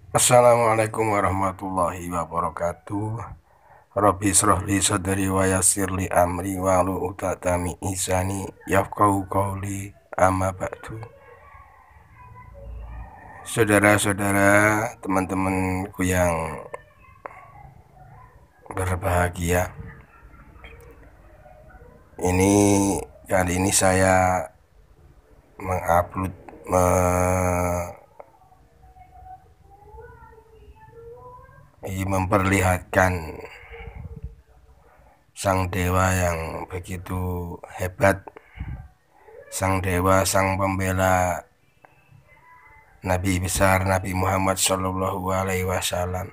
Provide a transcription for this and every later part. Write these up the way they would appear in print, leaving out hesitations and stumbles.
Assalamualaikum warahmatullahi wabarakatuh. Rabbi shrah li sadri wa yassir li amri wahlul 'uqdatam min lisani yafqahu qawli, amma ba'du. Saudara-saudara, teman-temanku yang berbahagia, kali ini saya mengupload memperlihatkan sang dewa yang begitu hebat, sang dewa, sang pembela Nabi besar Nabi Muhammad Shallallahu Alaihi Wasallam.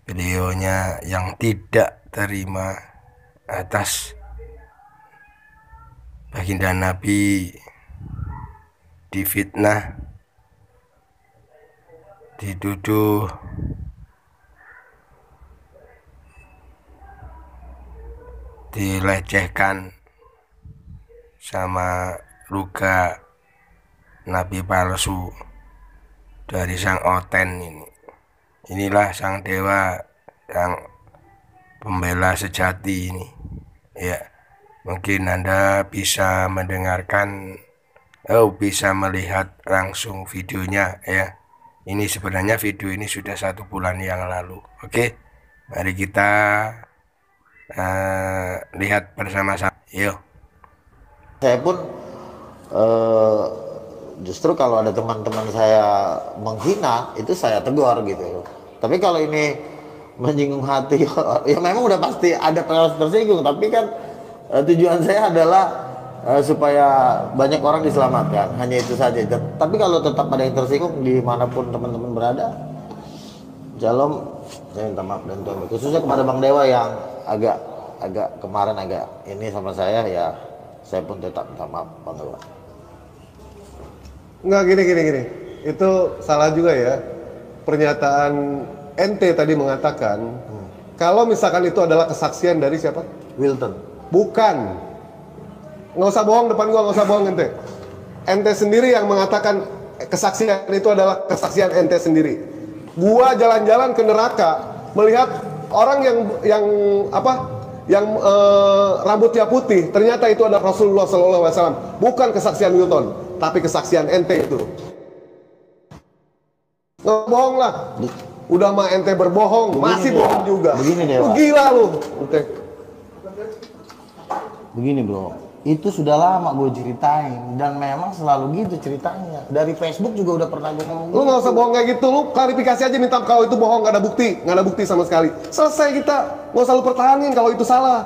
Beliaunya yang tidak terima atas baginda Nabi difitnah, dituduh dilecehkan sama luka Nabi palsu dari sang Oten ini. Inilah sang dewa yang pembela sejati ini. Ya, mungkin Anda bisa mendengarkan, bisa melihat langsung videonya ya. Ini sebenarnya video ini sudah 1 bulan yang lalu. Oke, mari kita lihat bersama-sama. Yuk. Saya pun justru kalau ada teman-teman saya menghina, itu saya tegur gitu. Tapi kalau ini menyinggung hati, ya memang udah pasti ada perasaan tersinggung. Tapi kan tujuan saya adalah supaya banyak orang diselamatkan, hanya itu saja. Tapi kalau tetap ada yang tersinggung dimanapun teman-teman berada, Shalom, saya minta maaf dan Tuhan, khususnya kepada Bang Dewa yang agak kemarin agak ini sama saya, ya saya pun tetap minta maaf Bang Dewa. Enggak, gini. Itu salah juga ya. Pernyataan ente tadi mengatakan kalau misalkan itu adalah kesaksian dari siapa? Wilton. Bukan. Nggak usah bohong depan gua, nggak usah bohong ente. Ente sendiri yang mengatakan kesaksian itu adalah kesaksian ente sendiri. Gua jalan-jalan ke neraka melihat orang yang rambutnya putih, ternyata itu adalah Rasulullah SAW. Bukan kesaksian Wilton, tapi kesaksian ente itu. Nggak bohong lah. Udah mah ente berbohong, masih bohong juga. Begini Dewa. Lu gila lu. Ente. Begini bro, itu sudah lama gue ceritain dan memang selalu gitu ceritanya. Dari Facebook juga udah pernah gue ngomong. Lu nggak usah bohong kayak gitu, lu klarifikasi aja, minta kalau itu bohong, nggak ada bukti sama sekali. Selesai kita, nggak usah lu pertahanin kalau itu salah.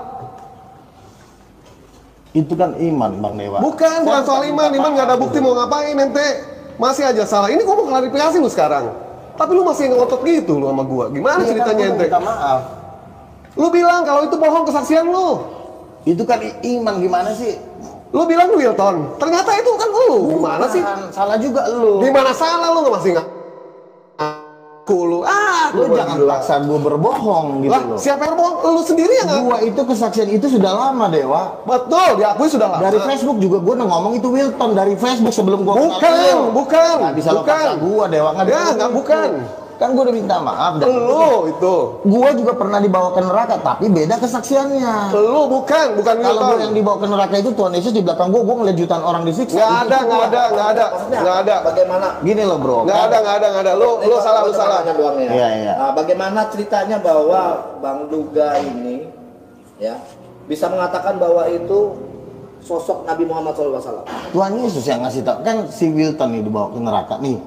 Itu kan iman Bang Dewa. Bukan soal iman nggak ada bukti, mau ngapain ente? Masih aja salah. Ini gua mau klarifikasi lu sekarang. Tapi lu masih ngotot gitu lu sama gua. Gimana ceritanya kan ente? minta maaf. Lu bilang kalau itu bohong kesaksian lu. Itu kan iman, gimana sih? Lu bilang Wilton, ternyata itu kan lu. Gimana sih? Salah juga lu. Gimana salah lu, masih nggak? Lu Jangan paksa gue berbohong gitu loh. Siapa yang bohong? Lu sendiri yang Gua itu kesaksian itu sudah lama Dewa. Betul, diakui sudah lama. Dari Facebook juga gue udah ngomong itu Wilton dari Facebook sebelum gue bukan. Nggak bisa lo paksa gue Dewa, nggak bukan. Kan gue udah minta maaf. Lu itu. Gue juga pernah dibawa ke neraka, tapi beda kesaksiannya. Lu bukan Kalau gue yang dibawa ke neraka itu Tuhan Yesus di belakang gue ngeliat jutaan orang disiksa. Nggak ada. Bagaimana? Gini loh bro. Nggak ada. Lu salah. Iya. Nah, bagaimana ceritanya bahwa Bang Duga ini ya bisa mengatakan bahwa itu sosok Nabi Muhammad SAW? Tuhan Yesus yang ngasih tau. Kan si Wilton nih dibawa ke neraka nih,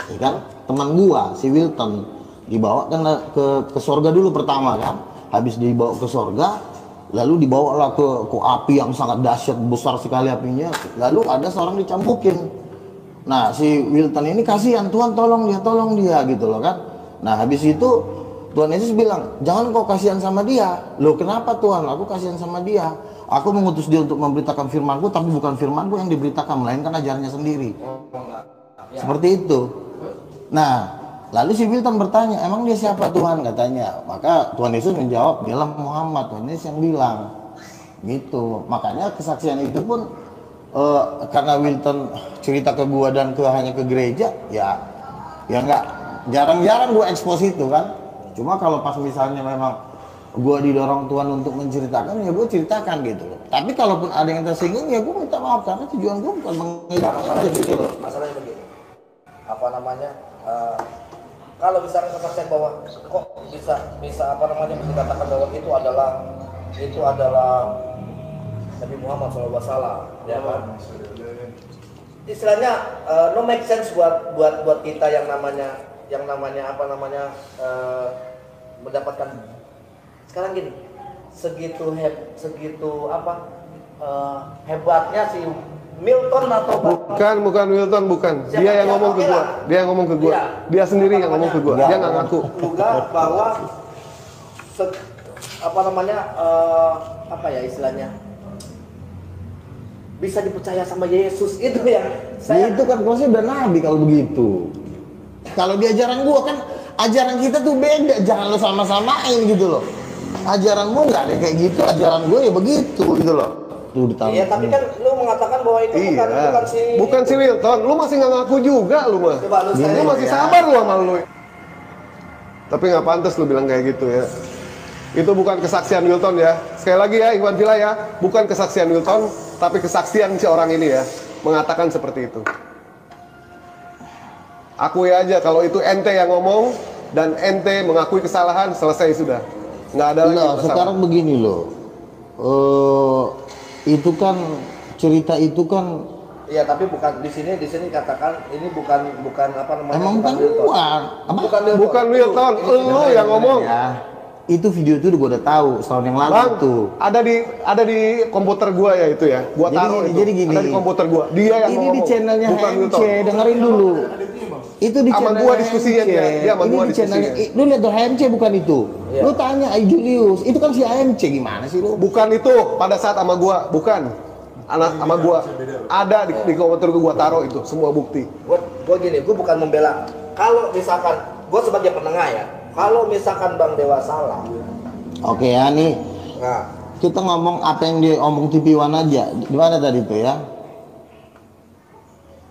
ya kan? Teman gua si Wilton dibawa ke sorga dulu pertama kan. Habis dibawa ke sorga, lalu dibawalah ke api yang sangat dahsyat, besar sekali apinya. Lalu ada seorang dicampukin. Nah si Wilton ini kasihan, Tuhan tolong dia gitu loh kan. Nah habis itu Tuhan Yesus bilang, jangan kau kasihan sama dia. Loh kenapa Tuhan? Aku kasihan sama dia. Aku mengutus dia untuk memberitakan firman-Ku, tapi bukan firman-Ku yang diberitakan, melainkan ajarannya sendiri. Seperti itu. Nah, lalu si Wilton bertanya, emang dia siapa Tuhan? Katanya. Maka Tuhan Yesus menjawab, dialah Muhammad. Tuhan Yesus yang bilang. Gitu. Makanya kesaksian itu pun karena Wilton cerita ke gua dan hanya ke gereja, ya nggak, jarang-jarang gua expose itu kan. Cuma kalau pas misalnya memang gua didorong Tuhan untuk menceritakan, ya gua ceritakan gitu loh. Tapi kalaupun ada yang tersinggung, ya gua minta maaf karena tujuan gua bukan masalahnya gitu loh. Masalahnya begini, apa namanya, kalau misalnya kesaksian bahwa kok bisa apa namanya bisa dikatakan bahwa itu adalah Nabi Muhammad SAW, ya kan? Istilahnya no make sense buat kita yang namanya apa namanya mendapatkan sekarang gini, segitu hebatnya si Milton atau bukan Milton, bukan. Dia yang ngomong ke gua. Dia yang ngomong ke gua. Dia sendiri yang ngomong ke gua. Dia nggak ngaku. Juga bahwa apa ya istilahnya, bisa dipercaya sama Yesus itu ya. Itu kan maksudnya udah nabi kalau begitu. Kalau di ajaran gua kan, ajaran kita tuh beda, jangan lo sama-samain gitu loh. Ajaran gua nggak ada kayak gitu, ajaran gua ya begitu gitu loh. Iya, tapi kan lu mengatakan bahwa itu bukan si Wilton. Lu masih nggak ngaku juga lu mah. Lu masih sabar lu sama lu. Tapi nggak pantas lu bilang kayak gitu ya. Itu bukan kesaksian Wilton ya. Sekali lagi ya, Ikhwan Fillah ya, bukan kesaksian Wilton, tapi kesaksian si orang ini ya, mengatakan seperti itu. Akui aja kalau itu ente yang ngomong dan ente mengakui kesalahan, selesai sudah. Nggak ada lagi masalah. Sekarang begini loh. Itu kan cerita itu kan. Iya, tapi bukan di sini katakan ini bukan apa namanya? Emang bukan Bukan Wilton, lu yang ngomong. Ya. Itu video itu gua udah tahu setahun yang lalu. Bang, tuh. Ada di komputer gua ya itu ya. Gua taruh itu. Jadi gini. Ada di komputer gua. Dia yang ini ngomong. Di channelnya bukan HMC, Wilton. dengerin dulu. Itu di sama channelnya gua diskusinya dia. Dia sama ini gua di channelnya. diskusinya. Lu lihat tuh HMC bukan itu. Iya. Lu tanya Julius, itu kan si HMC, gimana sih lu? Bukan itu pada saat sama gua, bukan. Anak sama gua. Ada di komputer gua taruh itu semua bukti. Gua gini, gua bukan membela. Kalau misalkan gua sebagai penengah ya, kalau misalkan Bang Dewa salah. Oke ya nih. Nah, Kita ngomong apa yang diomong TV One aja. Di mana tadi itu ya?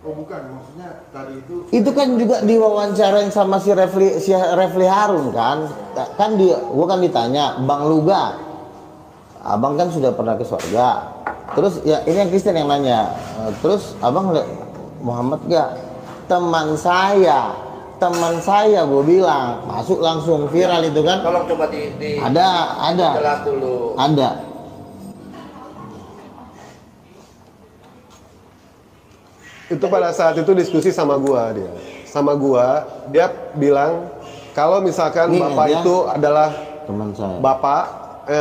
Oh bukan, maksudnya tadi itu. Itu kan juga diwawancarain sama si Refli Harun kan? Kan gua kan ditanya, Bang Luga, abang kan sudah pernah ke surga. Terus ya ini yang Kristen yang nanya. Terus abang lihat Muhammad gak? Teman saya gue bilang, masuk langsung viral itu kan? tolong coba ada jelas dulu. Ada. Itu pada saat itu diskusi sama gua dia. Sama gua, dia bilang kalau misalkan Nih, bapak ya. itu adalah Teman saya.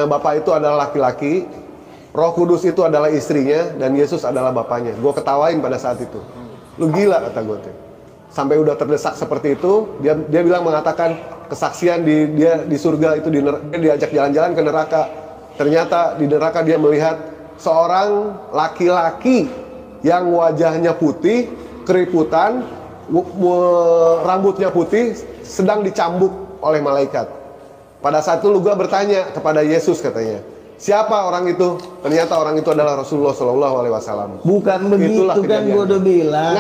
bapak itu adalah laki-laki, Roh Kudus itu adalah istrinya, dan Yesus adalah bapaknya. Gua ketawain pada saat itu. Lu gila kata gua tuh. Sampai udah terdesak seperti itu, dia bilang mengatakan kesaksian dia di surga itu dia diajak jalan-jalan ke neraka. Ternyata di neraka dia melihat seorang laki-laki yang wajahnya putih, keriputan, rambutnya putih, sedang dicambuk oleh malaikat. Pada saat itu Luga bertanya kepada Yesus katanya, siapa orang itu? Ternyata orang itu adalah Rasulullah SAW. Bukan begitu Itulah kan kejadian. gue udah bilang.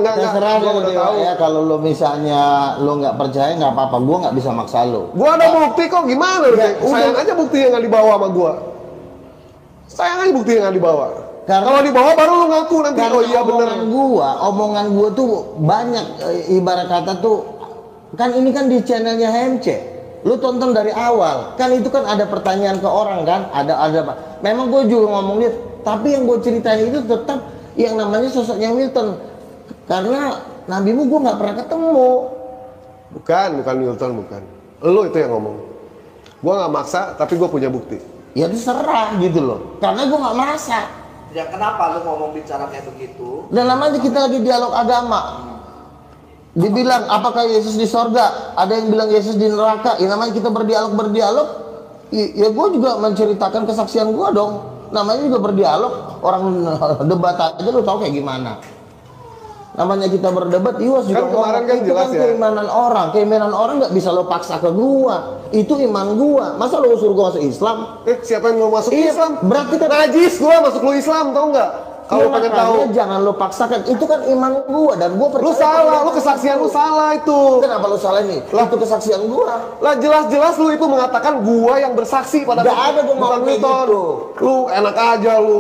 Nggak. Terserah Gua lo udah tahu. ya, kalau lo misalnya lo nggak percaya nggak apa-apa, gue nggak bisa maksa lo. Gua ada bukti kok, gimana lu? Ya, Sayang udah. aja bukti yang nggak dibawa sama gua. Sayang aja bukti yang nggak dibawa. Karena- Kalau dibawa baru lu ngaku nanti. Karena Oh iya bener. omongan gua tuh banyak, ibarat kata tuh kan ini kan di channelnya HMC. Lu tonton dari awal, kan itu kan ada pertanyaan ke orang kan, ada memang gue juga ngomong lihat, tapi yang gue ceritain itu tetap yang namanya sosoknya Wilton, karena nabimu gue nggak pernah ketemu. Bukan Milton, bukan. Lu itu yang ngomong. Gua nggak maksa, tapi gua punya bukti. Ya terserah gitu loh, karena gue nggak merasa. Ya kenapa lu ngomong bicara kayak begitu? Dan namanya kita lagi dialog agama. Dibilang apakah Yesus di sorga? Ada yang bilang Yesus di neraka. Ya namanya kita berdialog. Ya gue juga menceritakan kesaksian gue dong. Namanya juga berdialog. Orang debat aja lu tau kayak gimana. Namanya kita berdebat. Iwas juga Kan kemarin kan itu jelas kan ya. Keimanan orang nggak bisa lo paksa ke gua. Itu iman gua. Masa lo suruh gua masuk Islam? Siapa yang mau masuk Iya, Islam? berarti kan najis gua masuk lu Islam, tau nggak? Kalau Ya, pengen makanya tahu. jangan lu paksakan. Itu kan iman gua dan gua percaya. Lu salah, lu kesaksian lu salah itu. Kenapa lu salah nih? Lah itu kesaksian gua. Lah jelas-jelas lu itu mengatakan gua yang bersaksi pada Nggak ada gua bukan ngomong kayak Wilton. gitu. Lu enak aja lu.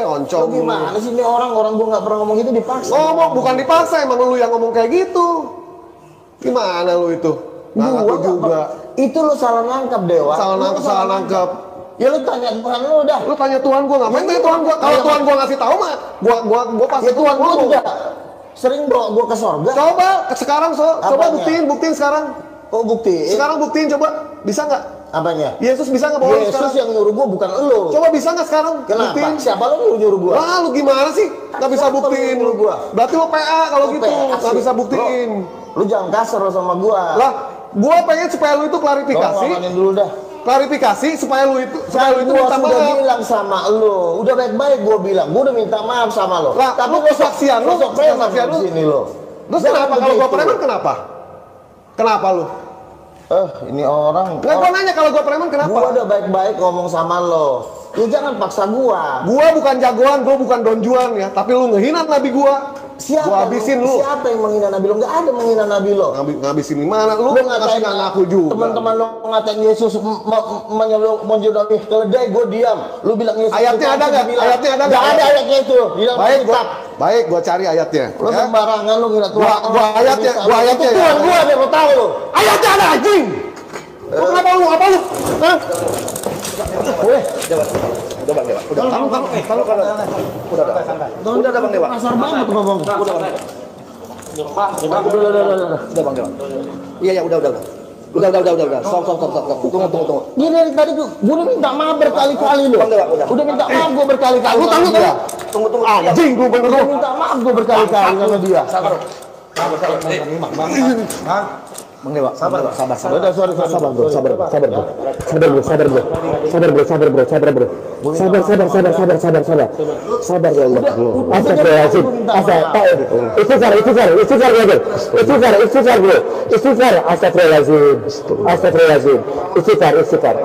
Oncom. Lu gimana sih ini orang gua nggak pernah ngomong itu dipaksa. Ngomong bukan dipaksa, emang lu yang ngomong kayak gitu. Gimana lu itu? Nggak Gua ngaku nggak juga. per- Itu lu salah nangkap Dewa. Salah Lu nangkep, salah nangkep. Ya lu tanya Tuhan lu dah. Lu tanya Tuhan gua, ngapain tanya Tuhan gua? Kalau Tuhan gua ngasih tahu mah, gua pasti Ya Tuhan gua ngomong. juga sering bawa gua ke sorga. Coba sekarang coba Apanya? buktiin sekarang. Kok bukti? Sekarang buktiin coba. Bisa nggak? Apanya? Yesus bisa nggak bawa lu Yesus sekarang? yang nyuruh gua bukan lu. Coba bisa nggak sekarang? Kenapa? Buktiin. Siapa lu nyuruh gua? Wah, lu gimana sih? Nggak bisa Siapa buktiin lu lu. gua? Berarti lu PA kalau Lu gitu. PA Nggak sih. bisa buktiin. Lu jangan kasar lu sama gua. Lah, gua pengen supaya lu itu Tolong klarifikasi. ngomongin dulu dah. Klarifikasi supaya lu itu Gua minta sudah maaf. bilang sama lu, udah baik-baik gua bilang, gua udah minta maaf sama lu. Lah, lu kesaksian lu, kesaksian lu. di sini lu. Terus Jangan kenapa kalau gua begitu. preman kenapa? Kenapa lu? Ini orang. Nggak, gua nanya kalau gua preman kenapa? Gua udah baik-baik ngomong sama lo. Ya jangan paksa gua. Gua bukan jagoan, gua bukan Don Juan ya, tapi lu ngehina Nabi gua. Siapa? Gua habisin lu. Siapa yang menghina Nabi lo? Nggak ada menghina Nabi lo. Ngabisin di mana? Lu masih nggak ngaku juga. Teman-teman lo ngatain Yesus menjodohi keledai, gue diam. Lu bilang Yesus. Ayatnya ada nggak? Ayatnya ada nggak? Nggak ada ayatnya itu. Di dalam Baik, kitab. baik, gua cari ayatnya. Lo ya. sembarangan lu kira Tuhan. Gua ayatnya, gua ayatnya Itu ya. Tuhan gua biar lo tahu lo. Ayatnya ada anjing. Lu kenapa lu? Apa lu? Hah? Udah Bang Dewa. Udah Bang Dewa. Kasar banget tuh Bang. Udah Bang Dewa. Iya, udah. Udah. Stop. Tunggu. Ini dari tadi tuh, gue udah minta maaf berkali-kali lo. Bang Dewa, udah. Udah minta maaf gue berkali-kali. Tunggu. Anjing gua bener Udah lu. minta maaf gue berkali-kali sama dia. Bang Dewa, sabar. Udah sorry sabar bro.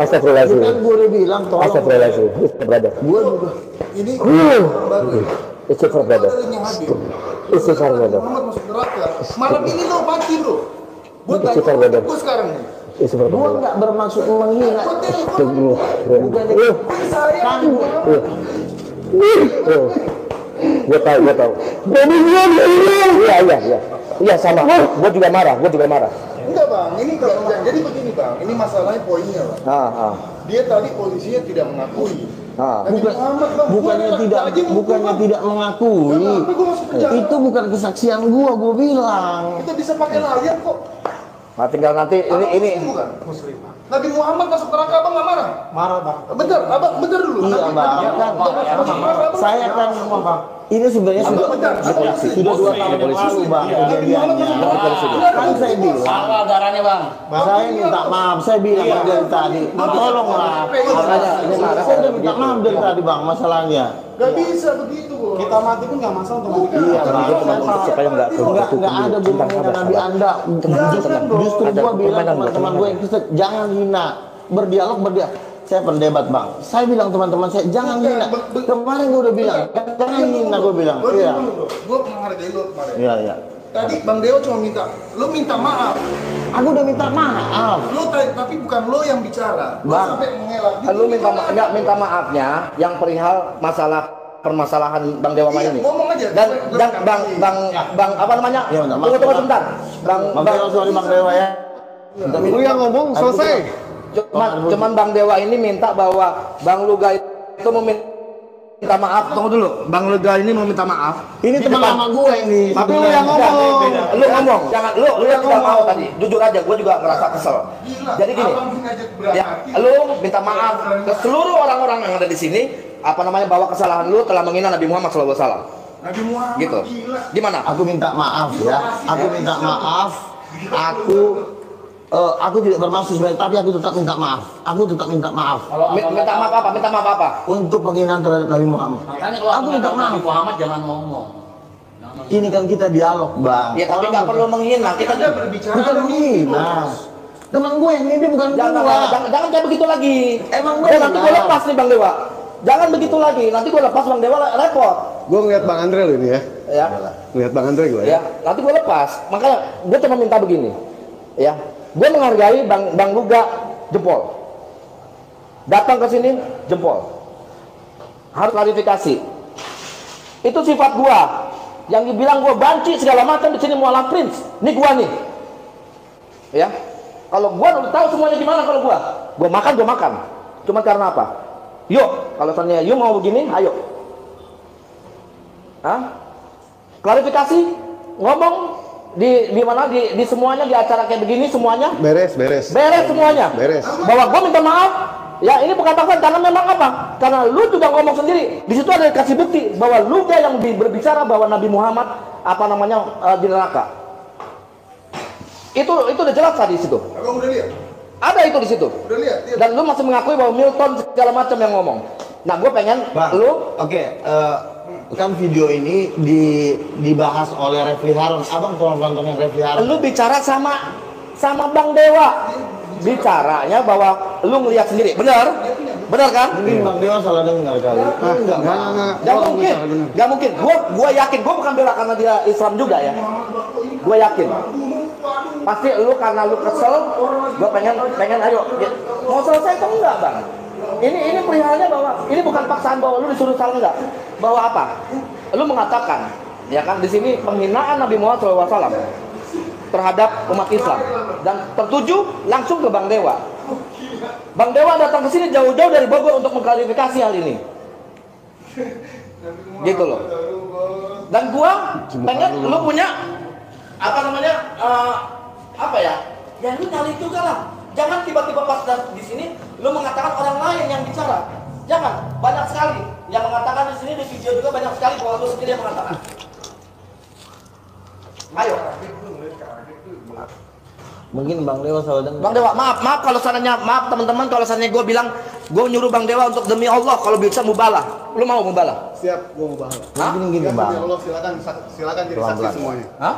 Astagfirullahaladzim. Kan gue udah bilang tolong. Astagfirullahaladzim. Brother. Gue juga. Ini Istighfar, brother. Istighfar, brother. Muhammad masuk neraka. Malam ini lo mati bro. Gue Istighfar, brother. gue sekarang nih. Istighfar, Gue brother. nggak bermaksud menghina. Bukan kan Gue tahu. Iya sama. Gue juga marah. Enggak bang, ini jadi begini bang. Ini masalahnya poinnya bang. Dia tadi polisinya tidak mengakui. Nabi Muhammad bang. bukannya tidak mengakui. Kenapa gue masuk penjara? Itu bukan kesaksian gue bilang. Kita bisa pakai layar kok. Nah, tinggal nanti ini. Muslim bukan? Muslim. Nabi Muhammad masuk neraka abang nggak marah? Marah bang. Bentar, abang bentar dulu. Iya Nabi bang, Muhammad masuk neraka, abang saya kan ini sebenarnya sudah 2 tahun yang lalu bang kejadiannya. Kan saya bilang, Salah darahnya, Bang. saya minta maaf, saya bilang dari tadi, tolonglah. Saya udah minta maaf dari tadi bang, masalahnya. Gak bisa begitu bro. Kita mati pun nggak masalah untuk Iya bang, supaya nggak ada gue menghina Nabi Anda. Justru gue bilang teman-teman gue yang Kristen, jangan hina, berdialog. Saya pendebat bang, saya bilang teman-teman saya jangan hina. Kemarin gue udah bilang, jangan hina gue bilang. Iya. Gue menghargai lo kemarin. Iya. Tadi Bang Dewa cuma minta maaf. Aku udah minta maaf. Tapi bukan lo yang bicara. Lo Bang. sampai mengelak. Lu minta maafnya yang perihal permasalahan Bang Dewa Iya, ini. ngomong aja. Dan Bang apa namanya? Iya, minta maaf. Tunggu sebentar. Sorry Bang Dewa ya. Lu yang ngomong selesai. Cuman Bang Dewa ini minta bahwa Bang Luga itu meminta maaf. Tunggu dulu. Bang Luga ini mau minta maaf. Ini teman lama gue ini. Tapi lu yang ngomong. Lu ngomong. Jangan lu yang tidak mau tadi. Jujur aja, gue juga ngerasa kesel. Jadi gini. Abang ngajak berat Ya, hati. lu minta maaf ke seluruh orang-orang yang ada di sini, bahwa kesalahan lu telah menghina Nabi Muhammad SAW. Nabi Muhammad Gitu. gila. Gimana? Aku minta maaf ya. Aku minta maaf. Aku tidak bermaksud sebenarnya, tapi aku tetap minta maaf. Aku tetap minta maaf Minta maaf apa? Minta maaf apa? untuk penghinaan terhadap Nabi Muhammad. Makanya kalau Aku minta maaf. Nabi Muhammad jangan ngomong. Ini kan kita dialog bang. Ya tapi nggak perlu menghina. Kita Anda berbicara Bukan dong. menghina. Teman gue yang ini bukan jangan gua. jangan kayak begitu lagi. Emang nanti gue benar. lepas nih Bang Dewa. Jangan begitu lagi. Nanti gue lepas Bang Dewa repot. Gue ngeliat Bang Andre lo ini ya. Ya. Ngeliat Bang Andre gue ya. Ya, nanti gue lepas. Makanya gue cuma minta begini. Ya. Gue menghargai Bang Luga jempol. Datang ke sini jempol. Harus klarifikasi. Itu sifat gue. Yang dibilang gue banci segala macam di sini mualaf prince. Ini gue nih. Ya. Kalau gue udah tahu semuanya gimana kalau gue makan. Cuma karena apa? Yuk, kalau misalnya yuk mau begini, ayo. Hah? Klarifikasi, ngomong di mana di semuanya, di acara kayak begini semuanya Beres semuanya. Bahwa gue minta maaf. Ya ini bukan paksaan, karena memang apa? Karena lu juga ngomong sendiri. Di situ ada kasih bukti bahwa lu yang berbicara bahwa Nabi Muhammad di neraka. Itu udah jelas tadi di situ. Abang udah lihat? Ada itu di situ. Udah lihat? Dan lu masih mengakui bahwa Milton segala macam yang ngomong. Nah, gue pengen Bang, kan video ini dibahas oleh Refli Harun. Abang tolong tontonin Refli Harun. lu bicara sama Bang Dewa. Bicaranya bahwa lu ngelihat sendiri. Benar kan? Mungkin Bang Dewa salah dengar kali. Enggak mungkin. Gua yakin, gua bukan bela karena dia Islam juga ya. Gua yakin. Pasti lu karena lu kesel, gua pengen ayo. Mau selesai atau enggak, Bang? Ini peliharanya bahwa ini bukan paksaan bahwa lu disuruh salah enggak. Bahwa apa? Lu mengatakan, ya kan di sini penghinaan Nabi Muhammad SAW terhadap umat Islam dan tertuju langsung ke Bang Dewa. Bang Dewa datang ke sini jauh-jauh dari Bogor untuk mengklarifikasi hal ini. Gitu loh. Dan gua pengen lu punya ya lu nyali juga lah. Jangan tiba-tiba pas di sini lu mengatakan orang lain yang bicara. Jangan, banyak sekali yang mengatakan di sini, di video juga banyak sekali bahwa lu sendiri yang mengatakan. Ayo. Mungkin Bang Dewa salah dengar. Bang Dewa, maaf kalau maaf teman-teman kalau seandainya gue bilang gue nyuruh Bang Dewa untuk demi Allah kalau bisa mubalah. Lu mau mubalah? Siap, gue mau bahas. Mungkin gini Bang. Ya Allah, silakan jadi saksi semuanya. Hah?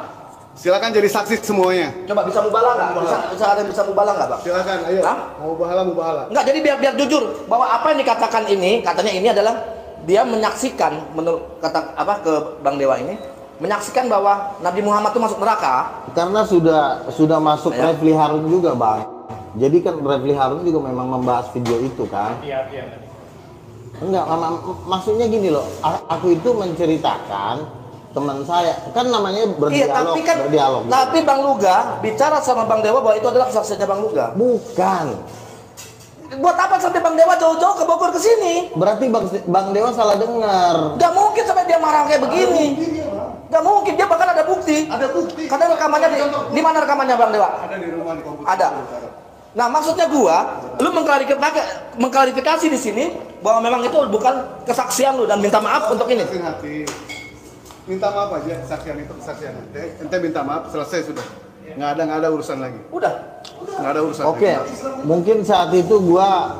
Silakan jadi saksi semuanya. Coba bisa mubalah nggak? Bisa ada yang bisa mubalah nggak, Bang? Silakan, ayo. Hah? Mau bahala. Enggak, jadi biar jujur bahwa apa yang dikatakan ini, katanya ini adalah dia menyaksikan menurut kata ke Bang Dewa ini menyaksikan bahwa Nabi Muhammad itu masuk neraka Karena sudah masuk Refli Harun juga, Bang. Jadi kan Refli Harun juga memang membahas video itu kan. Iya. Enggak, maksudnya gini loh. Aku itu menceritakan teman saya, kan namanya berdialog, berdialog. Tapi Bang Luga bicara sama Bang Dewa bahwa itu adalah kesaksiannya Bang Luga. Bukan. Buat apa sampai Bang Dewa jauh-jauh ke Bogor ke sini? Berarti Bang Dewa salah dengar. Gak mungkin sampai dia marah kayak begini. Gak mungkin, dia bahkan ada bukti. Ada bukti. Karena rekamannya di mana rekamannya Bang Dewa? Ada di rumah di komputer. Ada. Nah, maksudnya gua, lu mengklarifikasi di sini bahwa memang itu bukan kesaksian lu dan minta maaf untuk ini. Hati. Minta maaf aja, kesaksian itu kesaksian. Ente minta maaf, selesai sudah. Nggak ada urusan lagi. Udah. Nggak ada urusan Oke, lagi. mungkin saat itu gua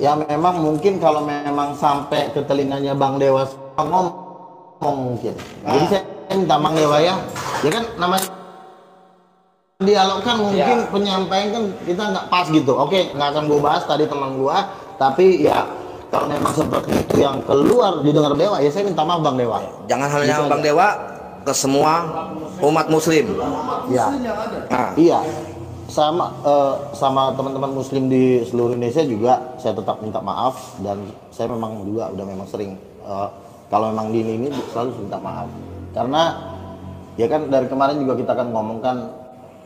ya memang mungkin kalau memang sampai ke telinganya Bang Dewa ngomong mungkin. Jadi saya minta Bang Dewa ya kan namanya dialog kan mungkin penyampaian kan kita nggak pas gitu. Oke, nggak akan gua bahas tadi teman gua, tapi ya kalau memang seperti itu yang keluar didengar Dewa ya saya minta maaf Bang Dewa. Jangan hanya gitu Bang Dewa, ke semua umat muslim. Ya. Nah. Iya. Sama teman-teman muslim di seluruh Indonesia juga saya tetap minta maaf dan saya memang juga udah memang sering kalau memang di ini selalu minta maaf. Karena ya kan dari kemarin juga kita kan ngomong kan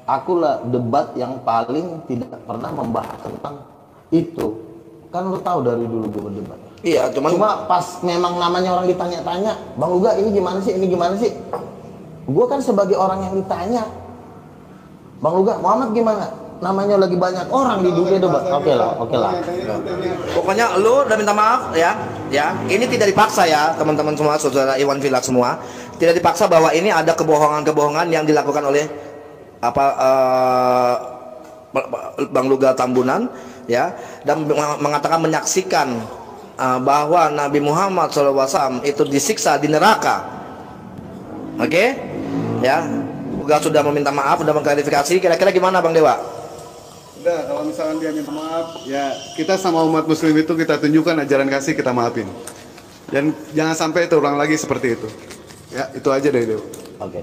akulah debat yang paling tidak pernah membahas tentang itu. Kan lu tahu dari dulu gue berdebat. Iya, cuma pas memang namanya orang ditanya-tanya, Bang Luga ini gimana sih? Gue kan sebagai orang yang ditanya, Bang Luga, Muhammad gimana? Namanya lagi banyak orang di dunia debat. Oke lah. Pokoknya lu udah minta maaf ya. Ini tidak dipaksa ya, teman-teman semua, saudara Iwan Villak semua. Tidak dipaksa bahwa ini ada kebohongan-kebohongan yang dilakukan oleh Bang Luga Tambunan ya, dan mengatakan menyaksikan bahwa Nabi Muhammad SAW itu disiksa di neraka. Oke? Ya, Luga sudah meminta maaf, sudah mengklarifikasi. Kira-kira gimana Bang Dewa? Udah, kalau misalkan dia minta maaf, ya kita sama umat muslim itu kita tunjukkan ajaran kasih, kita maafin. Dan jangan sampai terulang lagi seperti itu. Ya, itu aja dari Dewa. Oke,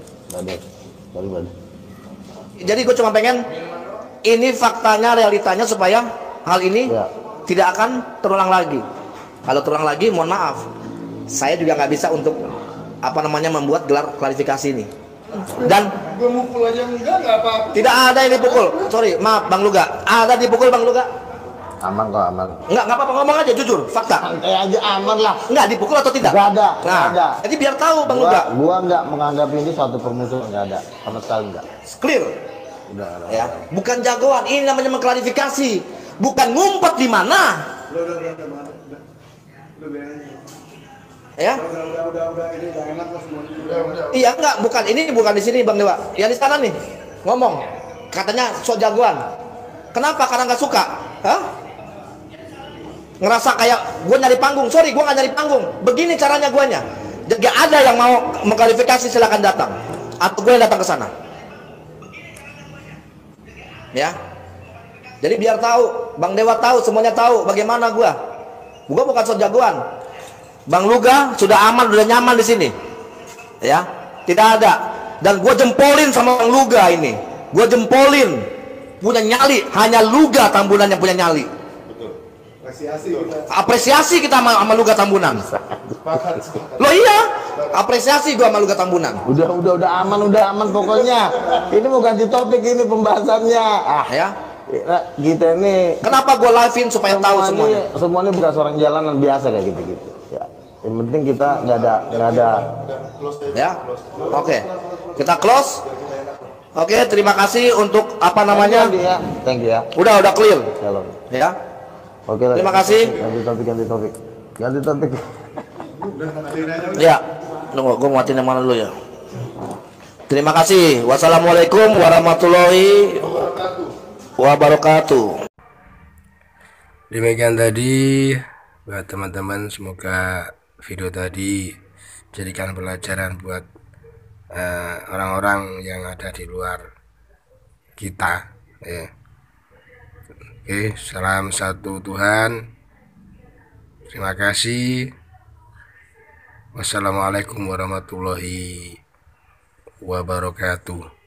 baru. Jadi gue cuma pengen ini faktanya, realitanya supaya hal ini tidak akan terulang lagi. Kalau terulang lagi, mohon maaf, saya juga nggak bisa untuk membuat gelar klarifikasi ini. Dan Gue mukul aja enggak apa-apa. tidak ada yang dipukul. Sorry, maaf Bang Luga. Ada dipukul Bang Luga? Aman kok, aman. Nggak apa-apa, ngomong aja jujur, fakta. Santai aja, aman lah. Nggak dipukul atau tidak? Nggak ada, Nah, nggak ada. jadi biar tahu Bang Luga. Gua nggak menganggap ini suatu permusuhan, nggak ada, sama sekali nggak. Clear. Udah. Ya, bukan jagoan. Ini namanya mengklarifikasi, bukan ngumpet di mana. Ya? Udah, ini udah enak lah semuanya. Iya enggak, bukan ini bukan di sini Bang Dewa. Yang di sana nih ngomong katanya sok jagoan. Kenapa? Karena nggak suka. Hah? Ngerasa kayak gue nyari panggung. Sorry, gue nggak nyari panggung. Begini caranya guanya. Jadi ada yang mau mengklarifikasi silakan datang. Atau gue yang datang ke sana. Ya. Jadi biar tahu, Bang Dewa tahu, semuanya tahu bagaimana gue. Gue bukan sok jagoan. Bang Luga sudah aman, sudah nyaman di sini. Ya, tidak ada. Dan gue jempolin sama Bang Luga ini. Gue jempolin. Punya nyali, hanya Luga Tambunan yang punya nyali. Apresiasi kita sama Luga Tambunan. Loh iya, apresiasi gue sama Luga Tambunan. Udah aman pokoknya. Ini mau ganti topik ini pembahasannya. Ya. Kita ini. Kenapa gue live-in supaya tahu semuanya? Semuanya bukan seorang jalanan biasa kayak gitu-gitu. Ya. Yang penting kita nggak ada. Ya, oke. Kita close. Oke, terima kasih untuk Thank you ya. Udah clear. Shalom. Ya. Oke. Terima kasih. Ganti topik. Ya, tunggu, gue matiin yang mana dulu ya. Terima kasih. Wassalamualaikum warahmatullahi wabarakatuh. Demikian tadi buat teman-teman, semoga video tadi jadikan pelajaran buat orang-orang yang ada di luar kita. Ya. Oke, salam satu Tuhan. Terima kasih. Wassalamualaikum warahmatullahi wabarakatuh.